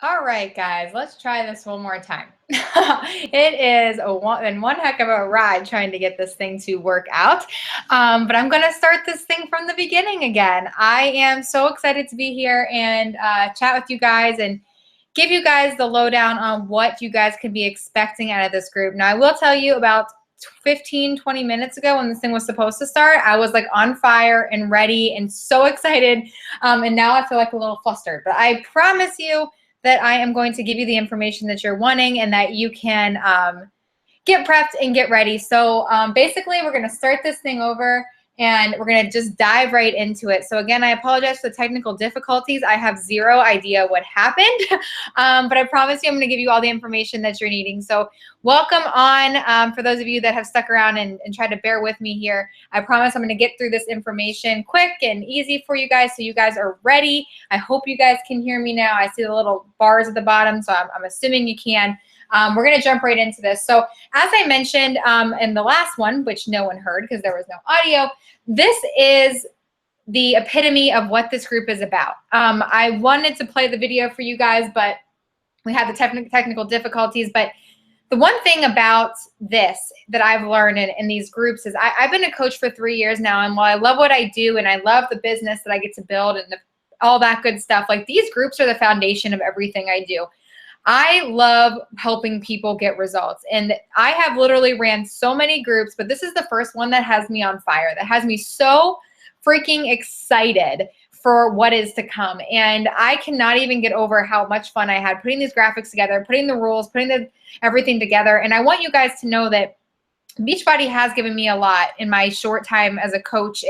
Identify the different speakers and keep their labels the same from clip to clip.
Speaker 1: All right, guys, let's try this one more time. It is one heck of a ride trying to get this thing to work out. But I'm going to start this thing from the beginning again. I am so excited to be here and chat with you guys and give you guys the lowdown on what you guys can be expecting out of this group. Now, I will tell you about 15, 20 minutes ago when this thing was supposed to start, I was like on fire and ready and so excited. And now I feel like a little flustered. But I promise you, that I am going to give you the information that you're wanting and that you can get prepped and get ready. So basically, we're going to start this thing over and we're going to just dive right into it. So again, I apologize for the technical difficulties. I have zero idea what happened, but I promise you I'm going to give you all the information that you're needing. So welcome on for those of you that have stuck around and tried to bear with me here. I promise I'm going to get through this information quick and easy for you guys so you guys are ready. I hope you guys can hear me now. I see the little bars at the bottom, so I'm assuming you can. We're going to jump right into this. So as I mentioned in the last one, which no one heard because there was no audio, this is the epitome of what this group is about. I wanted to play the video for you guys, but we had the technical difficulties. But the one thing about this that I've learned in these groups is I've been a coach for 3 years now. And while I love what I do and I love the business that I get to build and all that good stuff, like these groups are the foundation of everything I do. I love helping people get results. And I have literally ran so many groups, but this is the first one that has me on fire, that has me so freaking excited for what is to come. And I cannot even get over how much fun I had putting these graphics together, putting the rules, putting everything together. And I want you guys to know that Beachbody has given me a lot in my short time as a coach.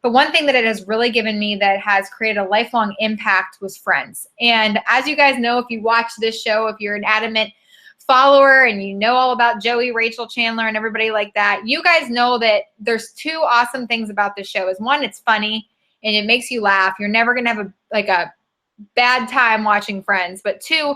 Speaker 1: But one thing that it has really given me that has created a lifelong impact was friends. And as you guys know, if you watch this show, if you're an adamant follower and you know all about Joey, Rachael, Chandler, and everybody like that, you guys know that there's two awesome things about this show. Is one, it's funny and it makes you laugh. You're never going to have a bad time watching Friends. But two,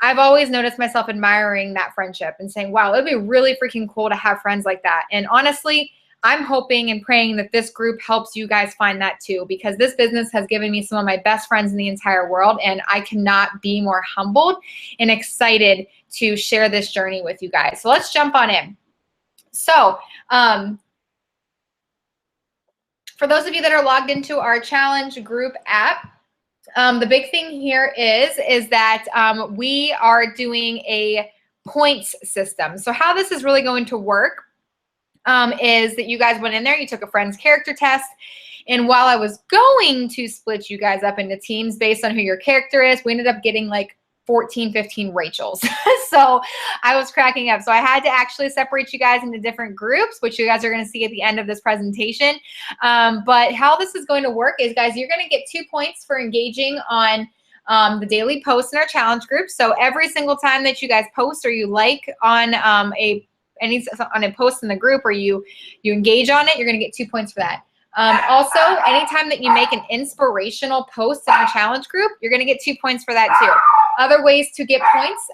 Speaker 1: I've always noticed myself admiring that friendship and saying, wow, it'd be really freaking cool to have friends like that. And honestly, I'm hoping and praying that this group helps you guys find that too, because this business has given me some of my best friends in the entire world, and I cannot be more humbled and excited to share this journey with you guys. So let's jump on in. So for those of you that are logged into our challenge group app, the big thing here is that we are doing a points system. So how this is really going to work is that you guys went in there, you took a friend's character test, and while I was going to split you guys up into teams based on who your character is, we ended up getting like 14, 15 Rachels. So I was cracking up. So I had to actually separate you guys into different groups, which you guys are going to see at the end of this presentation. But how this is going to work is, guys, you're going to get 2 points for engaging on the daily posts in our challenge group. So every single time that you guys post or you like on a post in the group or you engage on it, you're going to get 2 points for that. Also, anytime that you make an inspirational post in our challenge group, you're going to get 2 points for that too. Other ways to get points,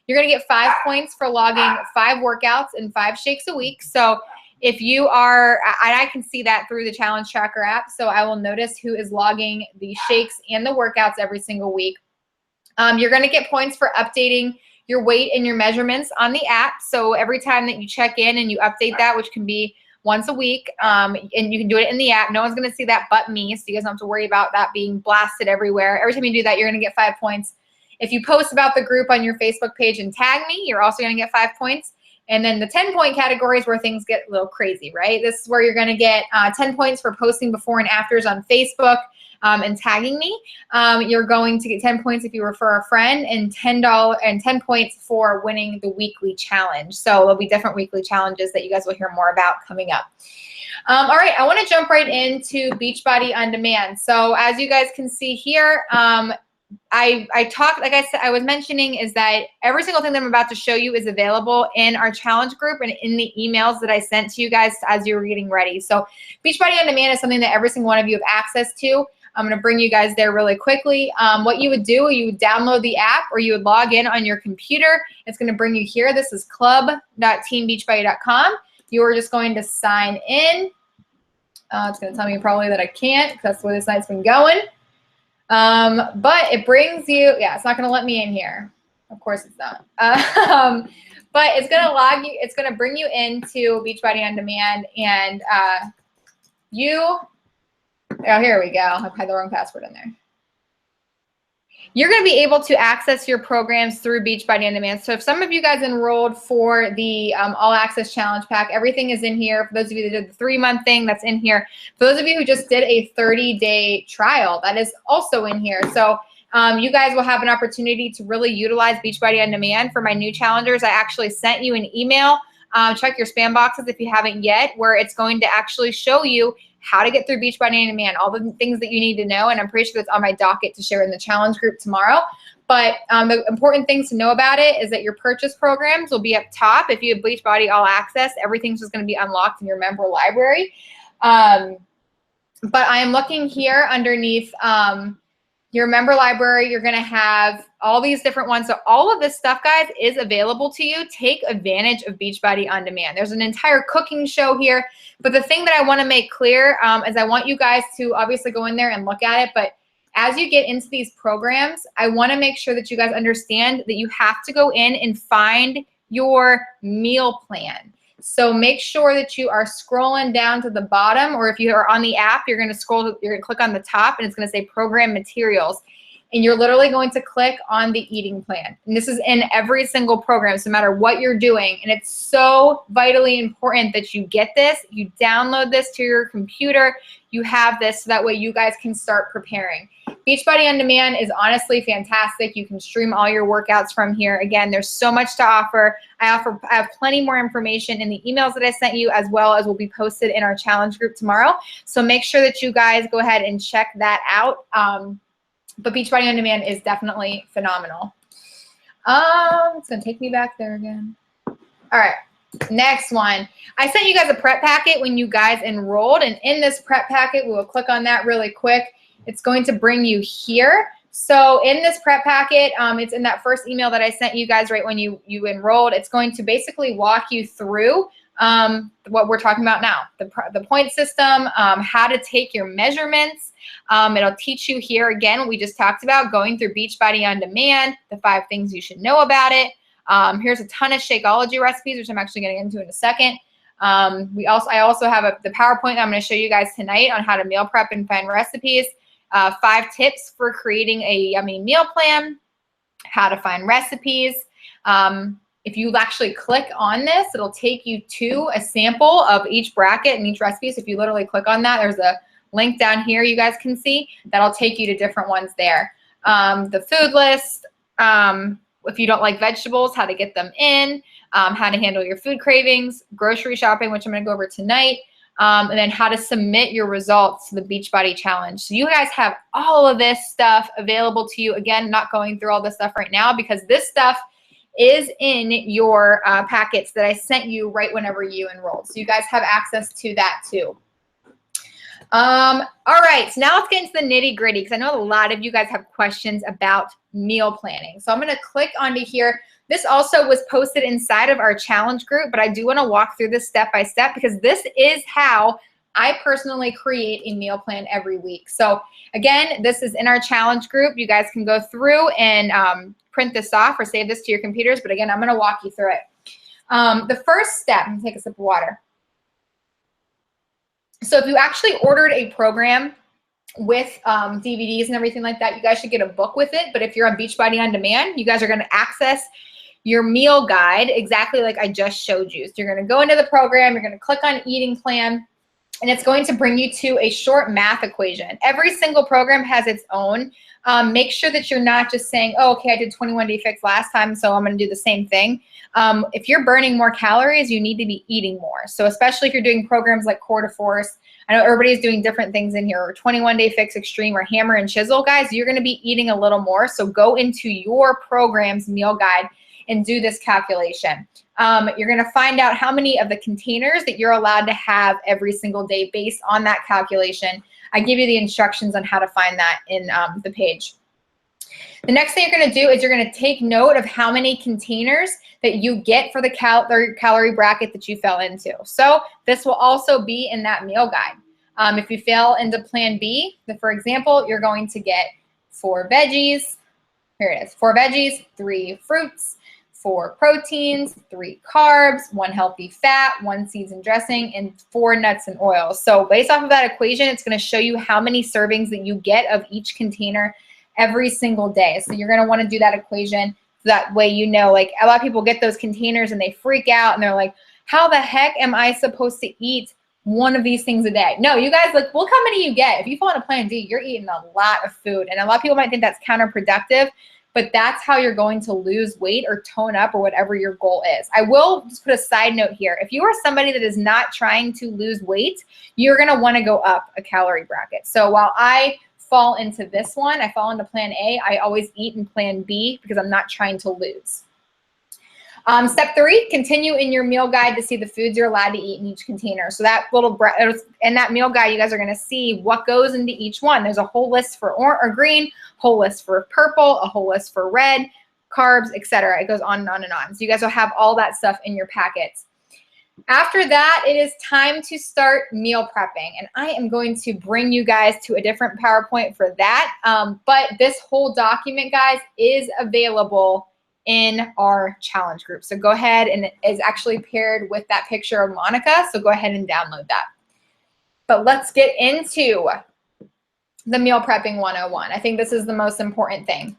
Speaker 1: you're going to get 5 points for logging 5 workouts and 5 shakes a week. So if you are, I can see that through the challenge tracker app, so I will notice who is logging the shakes and the workouts every single week. You're going to get points for updating your weight and your measurements on the app. So every time that you check in and you update that, which can be once a week, and you can do it in the app. No one's going to see that but me, so you guys don't have to worry about that being blasted everywhere. Every time you do that, you're going to get 5 points. If you post about the group on your Facebook page and tag me, you're also going to get 5 points. And then the 10-point category is where things get a little crazy, right? This is where you're going to get 10 points for posting before and afters on Facebook and tagging me. You're going to get 10 points if you refer a friend, and $10 points for winning the weekly challenge. So there'll be different weekly challenges that you guys will hear more about coming up. All right, I want to jump right into Beachbody On Demand. So as you guys can see here, I talked, like I said, I was mentioning is that every single thing that I'm about to show you is available in our challenge group and in the emails that I sent to you guys as you were getting ready. So Beachbody On Demand is something that every single one of you have access to. I'm going to bring you guys there really quickly. What you would do, you would download the app or you would log in on your computer. It's going to bring you here. This is club.teambeachbody.com. You are just going to sign in. It's going to tell me probably that I can't because that's the way this site's been going. But it brings you, yeah, it's not going to let me in here. Of course it's not. But it's going to log you, it's going to bring you into Beachbody On Demand, and oh, here we go. I've had the wrong password in there. You're going to be able to access your programs through Beachbody On Demand. So if some of you guys enrolled for the All Access Challenge Pack, everything is in here. For those of you that did the 3-month thing, that's in here. For those of you who just did a 30-day trial, that is also in here. So you guys will have an opportunity to really utilize Beachbody On Demand. For my new challengers, I actually sent you an email. Check your spam boxes if you haven't yet, where it's going to actually show you how to get through Beachbody On Demand, all the things that you need to know. And I'm pretty sure that's on my docket to share in the challenge group tomorrow. But the important things to know about it is that your purchase programs will be up top. If you have Beachbody All Access, everything's just going to be unlocked in your member library. But I am looking here underneath your member library. You're going to have all these different ones. So all of this stuff, guys, is available to you. Take advantage of Beachbody On Demand. There's an entire cooking show here. But the thing that I want to make clear is I want you guys to obviously go in there and look at it. But as you get into these programs, I want to make sure that you guys understand that you have to go in and find your meal plan. So make sure that you are scrolling down to the bottom, or if you are on the app, you're going to scroll, you're going to click on the top, and it's going to say program materials. And you're literally going to click on the eating plan. And this is in every single program, so no matter what you're doing. And it's so vitally important that you get this, you download this to your computer, you have this, so that way you guys can start preparing. Beachbody On Demand is honestly fantastic. You can stream all your workouts from here. Again, there's so much to offer. I have plenty more information in the emails that I sent you, as well as will be posted in our challenge group tomorrow. So make sure that you guys go ahead and check that out. But Beachbody On Demand is definitely phenomenal. It's going to take me back there again. All right, next one. I sent you guys a prep packet when you guys enrolled, and in this prep packet, we will click on that really quick. It's going to bring you here. So in this prep packet, it's in that first email that I sent you guys right when you enrolled. It's going to basically walk you through what we're talking about now, the point system, how to take your measurements. It'll teach you here again what we just talked about, going through Beachbody On Demand, the 5 things you should know about it. Here's a ton of Shakeology recipes, which I'm actually getting into in a second. I also have the PowerPoint that I'm going to show you guys tonight on how to meal prep and find recipes. 5 tips for creating a yummy meal plan, how to find recipes. If you actually click on this, it'll take you to a sample of each bracket and each recipe. So if you literally click on that, there's a link down here you guys can see. That'll take you to different ones there. The food list, if you don't like vegetables, how to get them in, how to handle your food cravings, grocery shopping, which I'm going to go over tonight, and then how to submit your results to the Beachbody Challenge. So you guys have all of this stuff available to you. Again, not going through all this stuff right now because this stuff is in your packets that I sent you right whenever you enrolled. So you guys have access to that too. All right, so now let's get into the nitty gritty because I know a lot of you guys have questions about meal planning. So I'm going to click onto here. This also was posted inside of our challenge group, but I do want to walk through this step by step because this is how I personally create a meal plan every week. So again, this is in our challenge group. You guys can go through and print this off or save this to your computers. But again, I'm going to walk you through it. The first step, I'm going to take a sip of water. So if you actually ordered a program with DVDs and everything like that, you guys should get a book with it. But if you're on Beachbody On Demand, you guys are going to access your meal guide exactly like I just showed you. So you're going to go into the program, you're going to click on eating plan, and it's going to bring you to a short math equation. Every single program has its own. Make sure that you're not just saying, oh, okay, I did 21 Day Fix last time, so I'm going to do the same thing. If you're burning more calories, you need to be eating more. So especially if you're doing programs like Core to Force, I know everybody's doing different things in here, or 21 Day Fix Extreme or Hammer and Chisel, guys, you're going to be eating a little more. So go into your program's meal guide and do this calculation. You're going to find out how many of the containers that you're allowed to have every single day based on that calculation. I give you the instructions on how to find that in the page. The next thing you're going to do is you're going to take note of how many containers that you get for the calorie bracket that you fell into. So this will also be in that meal guide. If you fell into plan B, for example, you're going to get 4 veggies. Here it is. 4 veggies, 3 fruits, 4 proteins, 3 carbs, 1 healthy fat, 1 seasoned dressing, and 4 nuts and oils. So based off of that equation, it's going to show you how many servings that you get of each container every single day. So you're going to want to do that equation. That way, you know, like a lot of people get those containers and they freak out and they're like, how the heck am I supposed to eat one of these things a day? No, you guys, like, look how many you get. If you fall on a plan D, you're eating a lot of food. And a lot of people might think that's counterproductive, but that's how you're going to lose weight or tone up or whatever your goal is. I will just put a side note here. If you are somebody that is not trying to lose weight, you're going to want to go up a calorie bracket. So while I fall into this one, I fall into plan A, I always eat in plan B because I'm not trying to lose. Step 3, continue in your meal guide to see the foods you're allowed to eat in each container. So that little, in that meal guide, you guys are going to see what goes into each one. There's a whole list for or green, whole list for purple, a whole list for red, carbs, etc. It goes on and on and on. So you guys will have all that stuff in your packets. After that, it is time to start meal prepping, and I am going to bring you guys to a different PowerPoint for that, but this whole document, guys, is available in our challenge group. So go ahead, and it is actually paired with that picture of Monica, so go ahead and download that. But let's get into the meal prepping 101. I think this is the most important thing.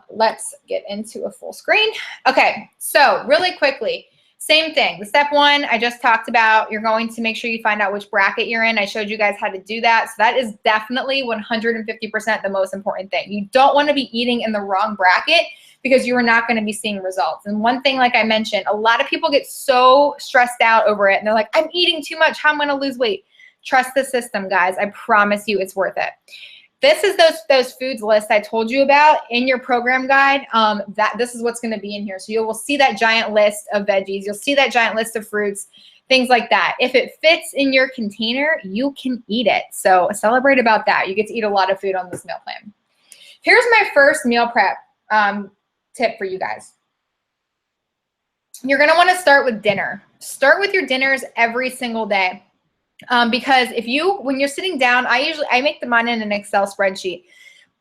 Speaker 1: Let's get into a full screen. Okay, so really quickly, same thing. The step 1 I just talked about. You're going to make sure you find out which bracket you're in. I showed you guys how to do that. So that is definitely 150% the most important thing. You don't want to be eating in the wrong bracket because you are not going to be seeing results. And one thing, like I mentioned, a lot of people get so stressed out over it and they're like, I'm eating too much. How am I going to lose weight? Trust the system, guys. I promise you it's worth it. This is those foods list I told you about in your program guide. This is what's going to be in here. So you will see that giant list of veggies. You'll see that giant list of fruits, things like that. If it fits in your container, you can eat it. So celebrate about that. You get to eat a lot of food on this meal plan. Here's my first meal prep tip for you guys. You're going to want to start with dinner. Start with your dinners every single day. Because when you're sitting down, I make mine in an Excel spreadsheet.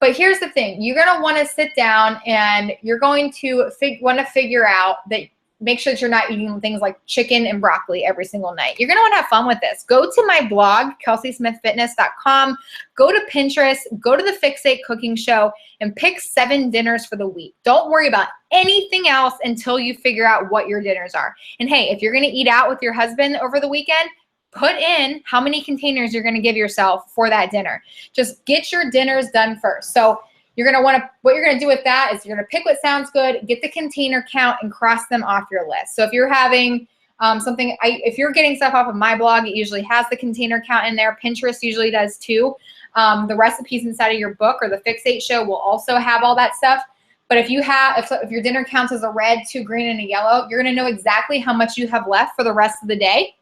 Speaker 1: But here's the thing. You're going to want to sit down and you're going to want to figure out that, make sure that you're not eating things like chicken and broccoli every single night. You're going to want to have fun with this. Go to my blog, kelseysmithfitness.com. Go to Pinterest. Go to the Fix8 cooking show and pick 7 dinners for the week. Don't worry about anything else until you figure out what your dinners are. And hey, if you're going to eat out with your husband over the weekend, put in how many containers you're going to give yourself for that dinner. Just get your dinners done first. So you're going to want to, what you're going to do with that is you're going to pick what sounds good, get the container count, and cross them off your list. So if you're having if you're getting stuff off of my blog, it usually has the container count in there. Pinterest usually does too. The recipes inside of your book or the Fix8 show will also have all that stuff. But if your dinner counts as a red, 2 green, and a yellow, you're going to know exactly how much you have left for the rest of the day.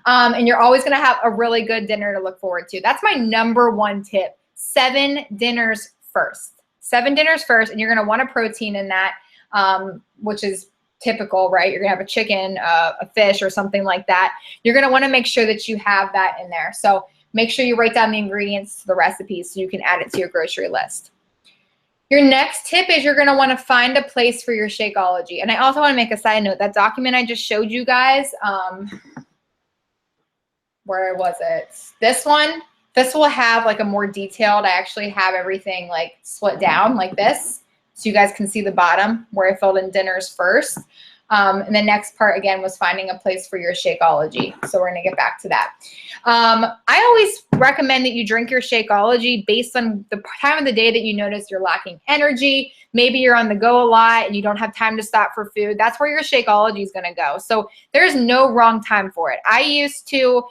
Speaker 1: And you're always going to have a really good dinner to look forward to. That's my #1 tip. 7 dinners first. 7 dinners first, and you're going to want a protein in that, which is typical, right? You're going to have a chicken, a fish, or something like that. You're going to want to make sure that you have that in there. So make sure you write down the ingredients to the recipes so you can add it to your grocery list. Your next tip is you're going to want to find a place for your Shakeology. And I also want to make a side note. That document I just showed you guys, where was it? This one. This will have like a more detailed, I actually have everything like split down like this. So you guys can see the bottom where I filled in dinners first. And the next part, again, was finding a place for your Shakeology. So we're going to get back to that. I always recommend that you drink your Shakeology based on the time of the day that you notice you're lacking energy. Maybe you're on the go a lot and you don't have time to stop for food. That's where your Shakeology is going to go. So there's no wrong time for it. I used to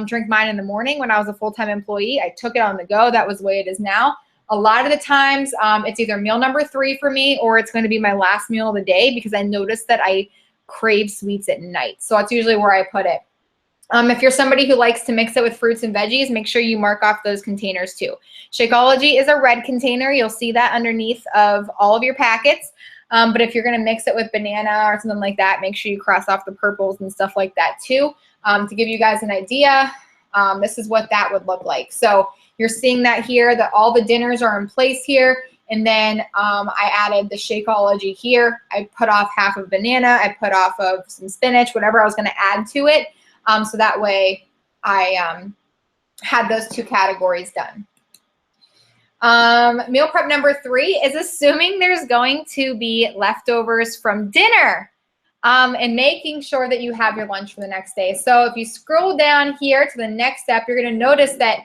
Speaker 1: drink mine in the morning when I was a full-time employee. I took it on the go. That was the way it is now. A lot of the times it's either meal number 3 for me or it's going to be my last meal of the day because I noticed that I crave sweets at night. So that's usually where I put it. If you're somebody who likes to mix it with fruits and veggies, make sure you mark off those containers too. Shakeology is a red container. You'll see that underneath of all of your packets. But if you're going to mix it with banana or something like that, make sure you cross off the purples and stuff like that too. To give you guys an idea, this is what that would look like. So You're seeing that here, that all the dinners are in place here. And then I added the Shakeology here. I put off half of banana. I put off of some spinach, whatever I was going to add to it. So that way I had those 2 categories done. Meal prep number 3 is assuming there's going to be leftovers from dinner. And making sure that you have your lunch for the next day. So if you scroll down here to the next step, you're going to notice that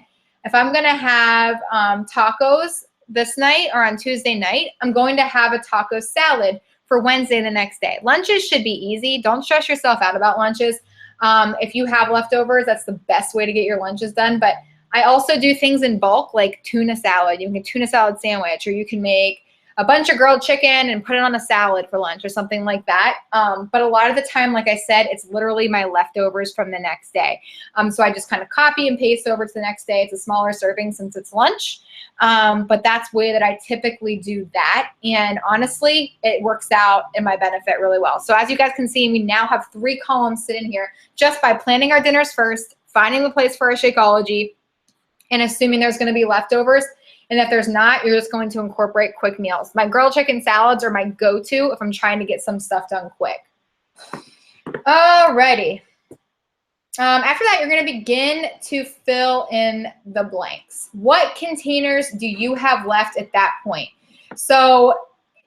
Speaker 1: if I'm going to have tacos this night or on Tuesday night, I'm going to have a taco salad for Wednesday the next day. Lunches should be easy. Don't stress yourself out about lunches. If you have leftovers, that's the best way to get your lunches done. But I also do things in bulk like tuna salad. You can make a tuna salad sandwich, or you can make a bunch of grilled chicken and put it on a salad for lunch or something like that. But a lot of the time, like I said, it's literally my leftovers from the next day. So I just kind of copy and paste over to the next day. It's a smaller serving since it's lunch. But that's the way that I typically do that. And honestly, it works out in my benefit really well. So as you guys can see, we now have 3 columns sitting here just by planning our dinners first, finding the place for our Shakeology, and assuming there's going to be leftovers. And if there's not, you're just going to incorporate quick meals. My grilled chicken salads are my go-to if I'm trying to get some stuff done quick. Alrighty. After that, you're going to begin to fill in the blanks. What containers do you have left at that point? So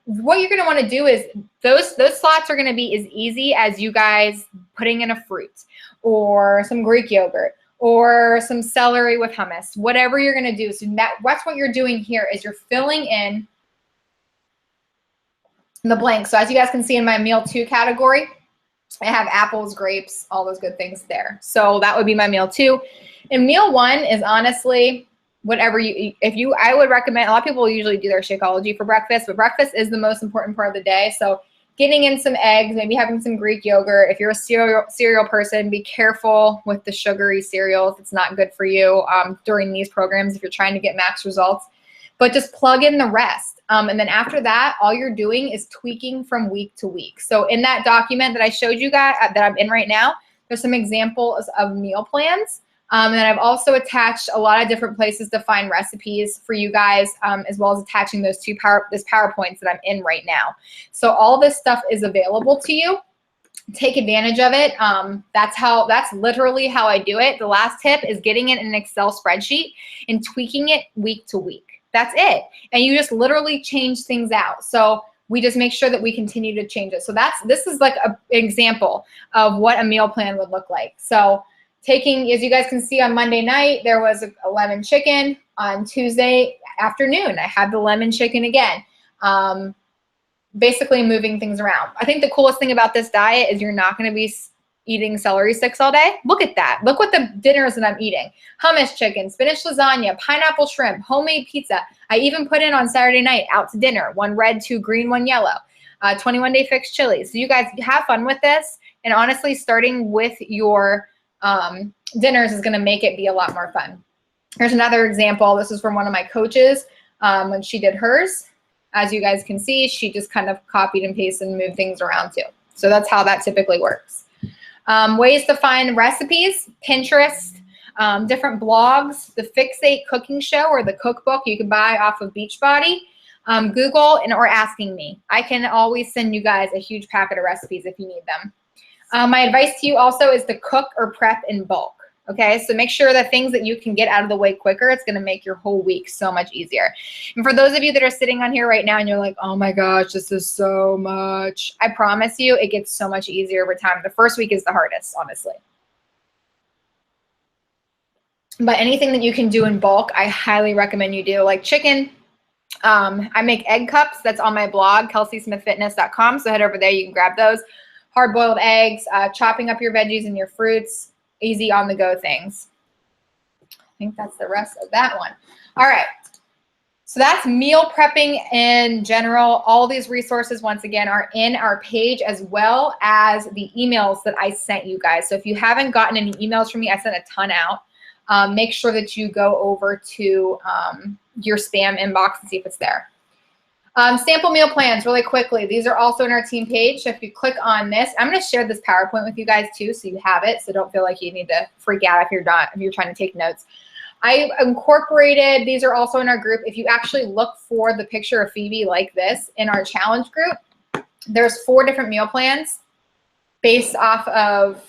Speaker 1: what you're going to want to do is those slots are going to be as easy as you guys putting in a fruit or some Greek yogurt, or some celery with hummus, whatever you're going to do. So that's what you're doing here, is you're filling in the blank. So as you guys can see in my meal 2 category, I have apples, grapes, all those good things there. So that would be my meal 2. And meal 1 is honestly whatever you eat. I would recommend, a lot of people usually do their Shakeology for breakfast, but breakfast is the most important part of the day. So getting in some eggs, maybe having some Greek yogurt. If you're a cereal person, be careful with the sugary cereals. It's not good for you during these programs if you're trying to get max results. But just plug in the rest. And then after that, all you're doing is tweaking from week to week. So in that document that I showed you guys, that I'm in right now, there's some examples of meal plans. And then I've also attached a lot of different places to find recipes for you guys, as well as attaching those this PowerPoints that I'm in right now. So all this stuff is available to you. Take advantage of it. That's literally how I do it. The last tip is getting it in an Excel spreadsheet and tweaking it week to week. That's it. And you just literally change things out. So we just make sure that we continue to change it. So this is like an example of what a meal plan would look like. So taking, as you guys can see, on Monday night, there was a lemon chicken. On Tuesday afternoon, I had the lemon chicken again. Basically moving things around. I think the coolest thing about this diet is you're not going to be eating celery sticks all day. Look at that. Look what the dinners that I'm eating. Hummus chicken, spinach lasagna, pineapple shrimp, homemade pizza. I even put in on Saturday night out to dinner, 1 red, 2 green, 1 yellow, 21-day fixed chili. So you guys have fun with this. And honestly, starting with your dinners is going to make it be a lot more fun. Here's another example. This is from one of my coaches when she did hers. As you guys can see, she just kind of copied and pasted and moved things around too. So that's how that typically works. Ways to find recipes: Pinterest, different blogs, the Fixate cooking show or the cookbook you can buy off of Beachbody, Google, or asking me. I can always send you guys a huge packet of recipes if you need them. My advice to you also is to cook or prep in bulk. Okay, so make sure that things that you can get out of the way quicker, it's going to make your whole week so much easier. And for those of you that are sitting on here right now and you're like, oh my gosh, this is so much, I promise you it gets so much easier over time. The first week is the hardest, honestly. But anything that you can do in bulk, I highly recommend you do. Like chicken, I make egg cups. That's on my blog, kelseysmithfitness.com. So head over there, you can grab those. Hard-boiled eggs, chopping up your veggies and your fruits. Easy on-the-go things. I think that's the rest of that one. All right. So that's meal prepping in general. All these resources, once again, are in our page, as well as the emails that I sent you guys. So if you haven't gotten any emails from me, I sent a ton out. Make sure that you go over to your spam inbox and see if it's there. Sample meal plans really quickly. These are also in our team page. So if you click on this, I'm going to share this PowerPoint with you guys too, so you have it. So don't feel like you need to freak out if you're trying to take notes. I incorporated, these are also in our group. If you actually look for the picture of Phoebe like this in our challenge group, there's 4 different meal plans based off of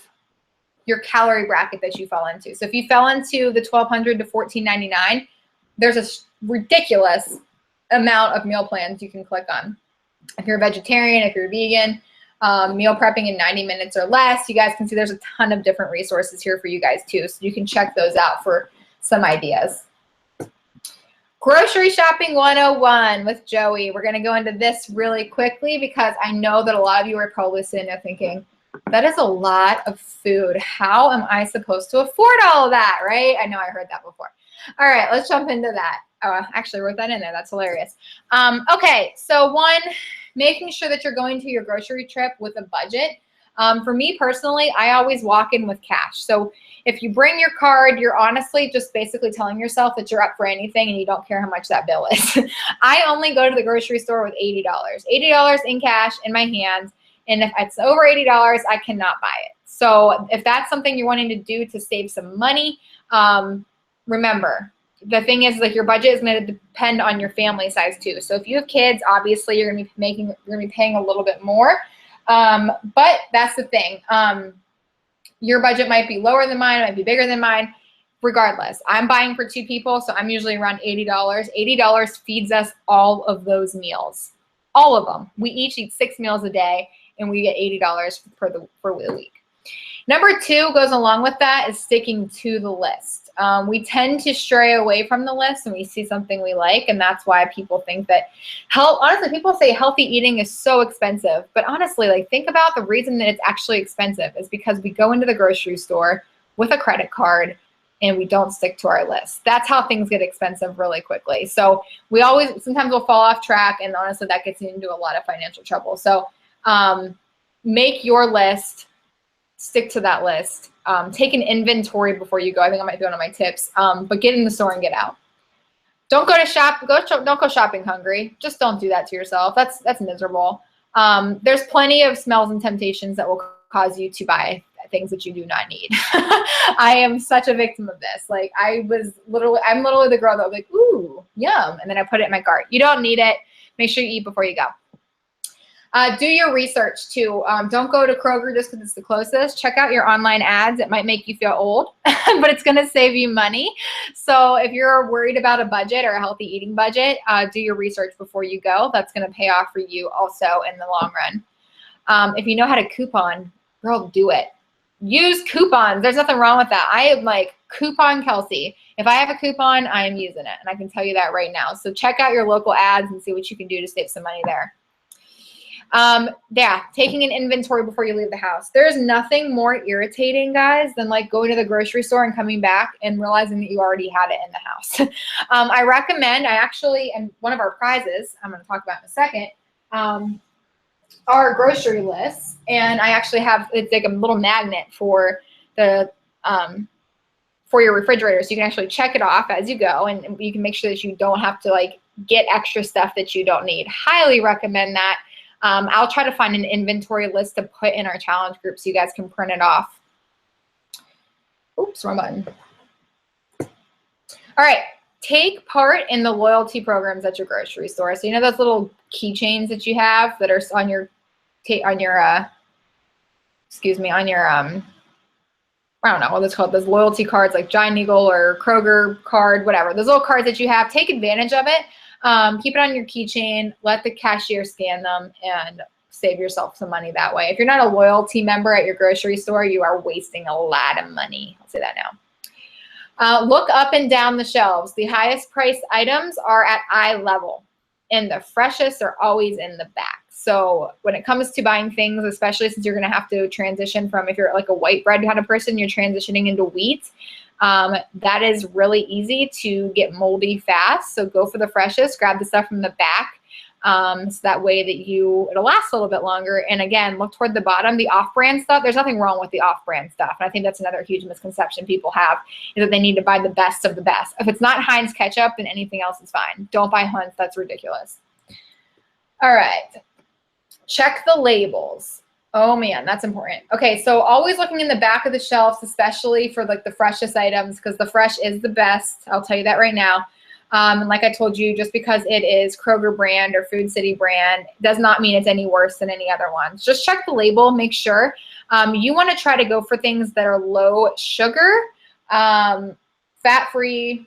Speaker 1: your calorie bracket that you fell into. So if you fell into the 1,200 to 1,499, there's a ridiculous amount of meal plans you can click on. If you're a vegetarian, if you're vegan, meal prepping in 90 minutes or less, you guys can see there's a ton of different resources here for you guys too. So you can check those out for some ideas. Grocery shopping 101 with Joey. We're going to go into this really quickly because I know that a lot of you are probably sitting there thinking, that is a lot of food. How am I supposed to afford all of that, right? I know I heard that before. All right, let's jump into that. Oh, I actually wrote that in there. That's hilarious. Okay, so 1, making sure that you're going to your grocery trip with a budget. For me personally, I always walk in with cash. So if you bring your card, you're honestly just basically telling yourself that you're up for anything and you don't care how much that bill is. I only go to the grocery store with $80. $80 in cash in my hand. And if it's over $80, I cannot buy it. So if that's something you're wanting to do to save some money, remember, the thing is, like, your budget is going to depend on your family size too. So if you have kids, obviously you're going to be paying a little bit more. But that's the thing. Your budget might be lower than mine, it might be bigger than mine. Regardless, I'm buying for 2 people, so I'm usually around $80. $80 feeds us all of those meals, all of them. We each eat 6 meals a day, and we get $80 for the week. Number 2 goes along with that is sticking to the list. We tend to stray away from the list when we see something we like, and that's why people think that honestly, people say healthy eating is so expensive, but honestly, like, think about the reason that it's actually expensive is because we go into the grocery store with a credit card and we don't stick to our list. That's how things get expensive really quickly. So sometimes we'll fall off track, and honestly, that gets you into a lot of financial trouble. So make your list, stick to that list. Take an inventory before you go. I think I might be one of my tips. But get in the store and get out. Don't go shopping hungry. Just don't do that to yourself. That's miserable. There's plenty of smells and temptations that will cause you to buy things that you do not need. I am such a victim of this. Like, I'm literally the girl that was like, ooh, yum, and then I put it in my cart. You don't need it. Make sure you eat before you go. Do your research too. Don't go to Kroger just because it's the closest. Check out your online ads. It might make you feel old, but it's going to save you money. So if you're worried about a budget or a healthy eating budget, do your research before you go. That's going to pay off for you also in the long run. If you know how to coupon, girl, do it. Use coupons. There's nothing wrong with that. I am like coupon Kelsey. If I have a coupon, I am using it, and I can tell you that right now. So check out your local ads and see what you can do to save some money there. Yeah, taking an inventory before you leave the house. There's nothing more irritating, guys, than like going to the grocery store and coming back and realizing that you already had it in the house. I recommend, and one of our prizes, I'm going to talk about in a second, our grocery lists. And I actually have, it's like a little magnet for the, for your refrigerator. So you can actually check it off as you go, and you can make sure that you don't have to like get extra stuff that you don't need. Highly recommend that. I'll try to find an inventory list to put in our challenge group so you guys can print it off. Oops, wrong button. All right, take part in the loyalty programs at your grocery store. So you know those little keychains that you have that are on your I don't know what it's called, those loyalty cards like Giant Eagle or Kroger card, whatever. Those little cards that you have, take advantage of it. Keep it on your keychain, let the cashier scan them, and save yourself some money that way. If you're not a loyalty member at your grocery store, you are wasting a lot of money. I'll say that now. Look up and down the shelves. The highest priced items are at eye level, and the freshest are always in the back. So when it comes to buying things, especially since you're going to have to transition from, if you're like a white bread kind of person, you're transitioning into wheat. That is really easy to get moldy fast. So go for the freshest, grab the stuff from the back. So that way that it'll last a little bit longer. And again, look toward the bottom, the off-brand stuff. There's nothing wrong with the off-brand stuff. And I think that's another huge misconception people have, is that they need to buy the best of the best. If it's not Heinz ketchup, then anything else is fine. Don't buy Heinz. That's ridiculous. All right. Check the labels. Oh man, that's important. Okay, so always looking in the back of the shelves, especially for like the freshest items, because the fresh is the best. I'll tell you that right now. And like I told you, just because it is Kroger brand or Food City brand does not mean it's any worse than any other ones. Just check the label, make sure. You want to try to go for things that are low sugar, fat-free,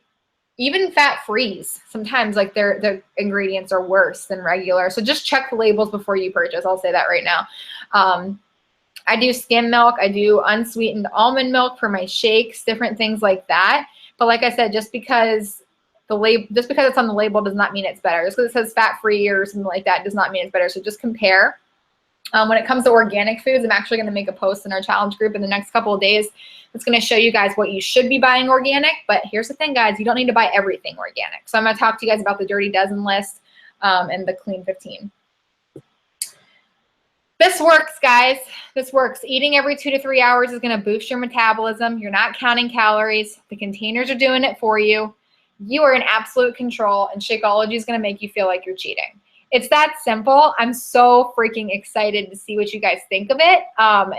Speaker 1: even fat-frees. Sometimes like their ingredients are worse than regular. So just check the labels before you purchase. I'll say that right now. I do skim milk. I do unsweetened almond milk for my shakes, different things like that. But like I said, just because it's on the label does not mean it's better. Just because it says fat-free or something like that does not mean it's better. So just compare. When it comes to organic foods, I'm actually going to make a post in our challenge group in the next couple of days that's going to show you guys what you should be buying organic. But here's the thing, guys. You don't need to buy everything organic. So I'm going to talk to you guys about the Dirty Dozen list and the Clean 15. This works, guys. This works. Eating every 2 to 3 hours is going to boost your metabolism. You're not counting calories. The containers are doing it for you. You are in absolute control, and Shakeology is going to make you feel like you're cheating. It's that simple. I'm so freaking excited to see what you guys think of it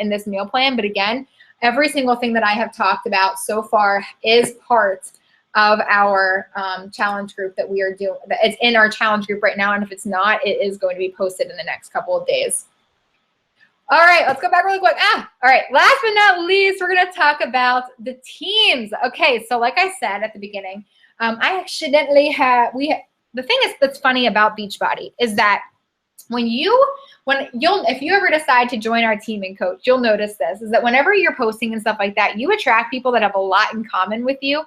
Speaker 1: in this meal plan. But again, every single thing that I have talked about so far is part of our challenge group that we are doing. It's in our challenge group right now, and if it's not, it is going to be posted in the next couple of days. All right, let's go back really quick. All right, last but not least, we're going to talk about the teams. Okay, so like I said at the beginning, I accidentally the thing that's funny about Beachbody is that if you ever decide to join our team and coach, you'll notice this, is that whenever you're posting and stuff like that, you attract people that have a lot in common with you.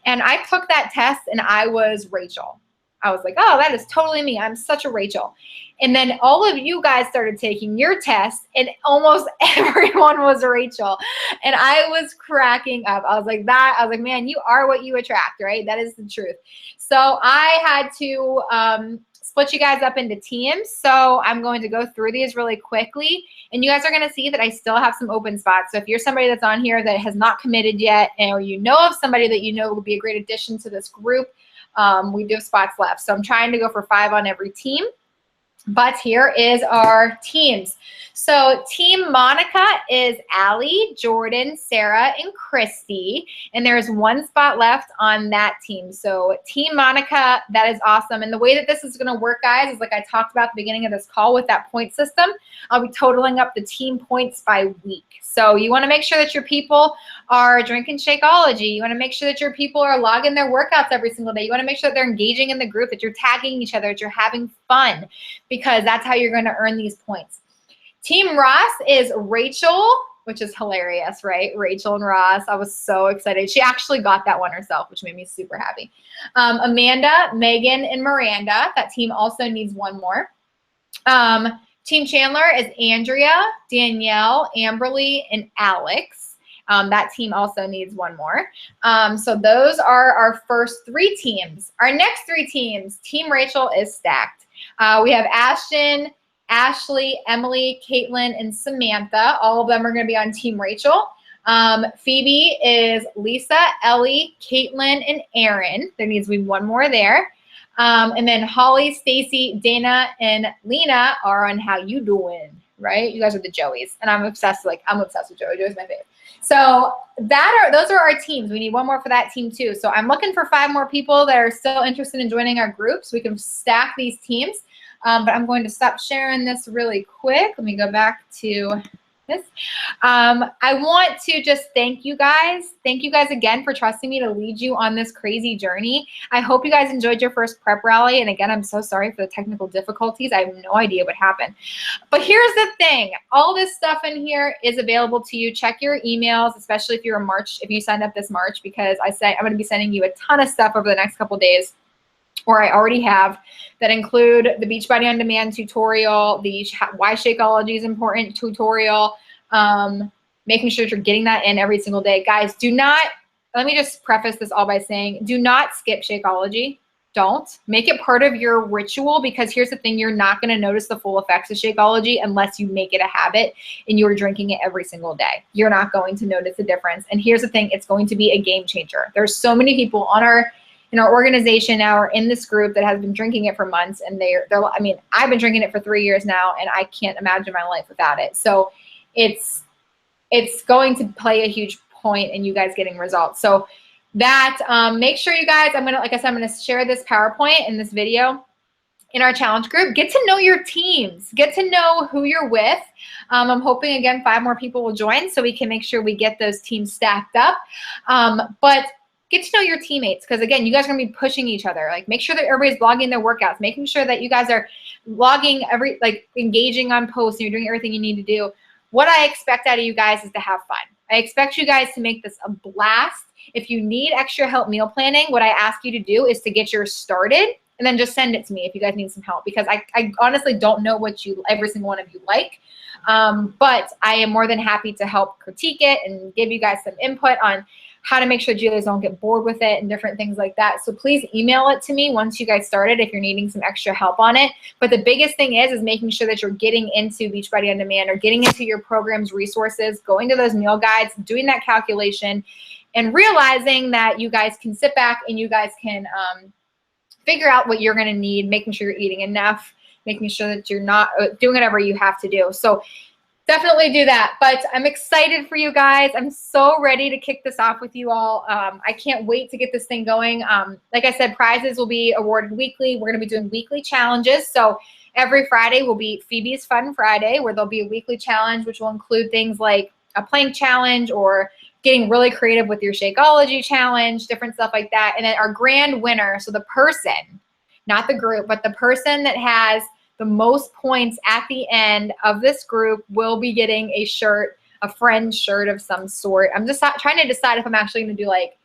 Speaker 1: And I took that test and I was Rachael. I was like, oh, that is totally me. I'm such a Rachael. And then all of you guys started taking your test and almost everyone was Rachael. And I was cracking up. I was like, man, you are what you attract, right? That is the truth. So I had to split you guys up into teams. So I'm going to go through these really quickly. And you guys are going to see that I still have some open spots. So if you're somebody that's on here that has not committed yet, or you know of somebody that you know will be a great addition to this group, we do have spots left. So I'm trying to go for 5 on every team. But here is our teams. So Team Monica is Allie, Jordan, Sarah, and Christy. And there's 1 spot left on that team. So Team Monica, that is awesome. And the way that this is going to work, guys, is like I talked about at the beginning of this call with that point system. I'll be totaling up the team points by week. So you want to make sure that your people are drinking Shakeology. You want to make sure that your people are logging their workouts every single day. You want to make sure that they're engaging in the group, that you're tagging each other, that you're having fun, because that's how you're going to earn these points. Team Ross is Rachael, which is hilarious, right? Rachael and Ross. I was so excited. She actually got that one herself, which made me super happy. Amanda, Megan, and Miranda. That team also needs 1 more. Team Chandler is Andrea, Danielle, Amberly, and Alex. That team also needs 1 more. So those are our first 3 teams. Our next 3 teams, Team Rachael is stacked. We have Ashton, Ashley, Emily, Caitlin, and Samantha. All of them are going to be on Team Rachael. Phoebe is Lisa, Ellie, Caitlin, and Aaron. There needs to be 1 more there. And then Holly, Stacy, Dana, and Lena are on How You Doing, right? You guys are the Joeys. And I'm obsessed with Joey. Joey's my favorite. So those are our teams. We need 1 more for that team too. So I'm looking for 5 more people that are still interested in joining our group so we can stack these teams. But I'm going to stop sharing this really quick. Let me go back to this. I want to just thank you guys. Thank you guys again for trusting me to lead you on this crazy journey. I hope you guys enjoyed your first prep rally. And again, I'm so sorry for the technical difficulties. I have no idea what happened. But here's the thing. All this stuff in here is available to you. Check your emails, especially if you're if you signed up this March, because I'm going to be sending you a ton of stuff over the next couple of days, or I already have, that include the Beachbody On Demand tutorial, the Why Shakeology is Important tutorial, making sure that you're getting that in every single day. Guys, let me just preface this all by saying, do not skip Shakeology. Don't. Make it part of your ritual, because here's the thing, you're not going to notice the full effects of Shakeology unless you make it a habit and you're drinking it every single day. You're not going to notice the difference. And here's the thing, it's going to be a game changer. There's so many people on our in our organization now are in this group that has been drinking it for months, and I mean, I've been drinking it for 3 years now, and I can't imagine my life without it. So it's going to play a huge point in you guys getting results. So that, make sure you guys, like I said, I'm gonna share this PowerPoint in this video in our challenge group. Get to know your teams. Get to know who you're with. I'm hoping, again, 5 more people will join so we can make sure we get those teams stacked up. But get to know your teammates, because, again, you guys are going to be pushing each other. Like, make sure that everybody's logging their workouts, making sure that you guys are logging engaging on posts, and you're doing everything you need to do. What I expect out of you guys is to have fun. I expect you guys to make this a blast. If you need extra help meal planning, what I ask you to do is to get yours started, and then just send it to me if you guys need some help, because I honestly don't know what every single one of you like. But I am more than happy to help critique it and give you guys some input on how to make sure you guys don't get bored with it and different things like that. So please email it to me once you guys started if you're needing some extra help on it. But the biggest thing is making sure that you're getting into Beachbody On Demand or getting into your program's resources, going to those meal guides, doing that calculation, and realizing that you guys can sit back and you guys can figure out what you're going to need, making sure you're eating enough, making sure that you're not doing whatever you have to do. So definitely do that. But I'm excited for you guys. I'm so ready to kick this off with you all. I can't wait to get this thing going. Like I said, prizes will be awarded weekly. We're going to be doing weekly challenges. So every Friday will be Phoebe's Fun Friday, where there'll be a weekly challenge, which will include things like a plank challenge or getting really creative with your Shakeology challenge, different stuff like that. And then our grand winner, so the person, not the group, but the person that has the most points at the end of this group will be getting a shirt, a friend shirt of some sort. I'm just trying to decide if I'm actually going to do like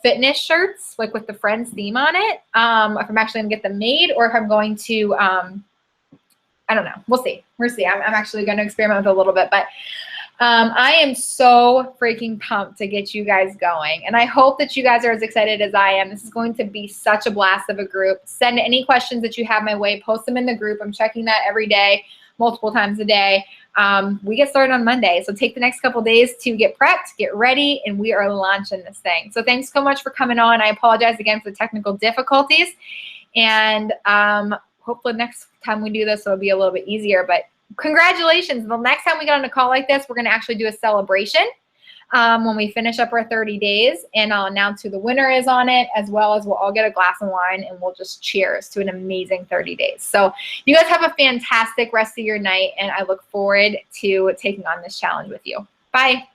Speaker 1: fitness shirts, like with the Friends theme on it, if I'm actually going to get them made, or if I'm going to, I don't know. We'll see. We'll see. I'm actually going to experiment with it a little bit, but I am so freaking pumped to get you guys going. And I hope that you guys are as excited as I am. This is going to be such a blast of a group. Send any questions that you have my way. Post them in the group. I'm checking that every day, multiple times a day. We get started on Monday. So take the next couple days to get prepped, get ready, and we are launching this thing. So thanks so much for coming on. I apologize again for the technical difficulties. And hopefully next time we do this, it'll be a little bit easier. But congratulations. The next time we get on a call like this, we're going to actually do a celebration when we finish up our 30 days, and I'll announce who the winner is on it, as well as we'll all get a glass of wine and we'll just cheers to an amazing 30 days. So you guys have a fantastic rest of your night, and I look forward to taking on this challenge with you. Bye.